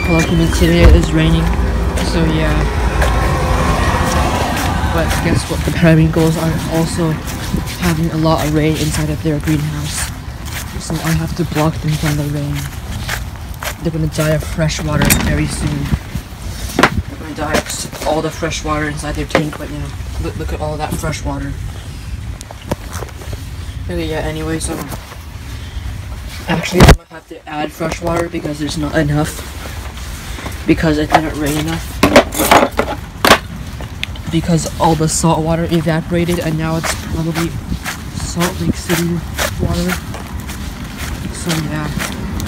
Hello, today it is raining, so yeah. But guess what? The periwinkles are also having a lot of rain inside of their greenhouse, so I have to block them from the rain. They're gonna die of fresh water very soon. They're gonna die of all the fresh water inside their tank right now. Look at all that fresh water. Okay, yeah, anyways, actually I'm gonna have to add fresh water because there's not enough. Because it didn't rain enough. Because all the salt water evaporated and now it's probably Salt Lake City water. So yeah.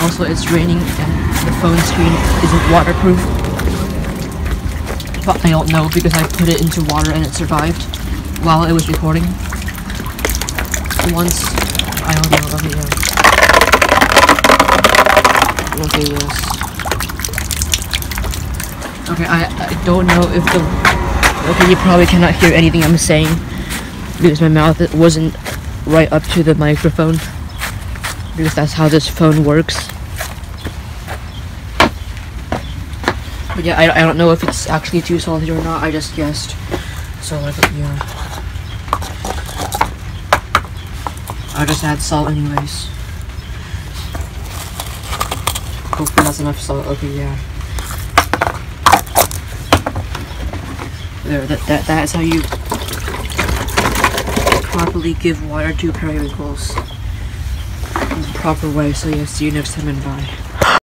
Also it's raining and the phone screen isn't waterproof. But I don't know because I put it into water and it survived while it was recording. Once, I don't know, okay, yes. Okay, I don't know if the... Okay, you probably cannot hear anything I'm saying because my mouth wasn't right up to the microphone because that's how this phone works. But yeah, I don't know if it's actually too salty or not, I just guessed. So like, yeah. I'll just add salt anyways. Hopefully that's enough salt, okay, yeah. There, that's how you properly give water to periwinkles in the proper way. So yeah, see you next time and bye.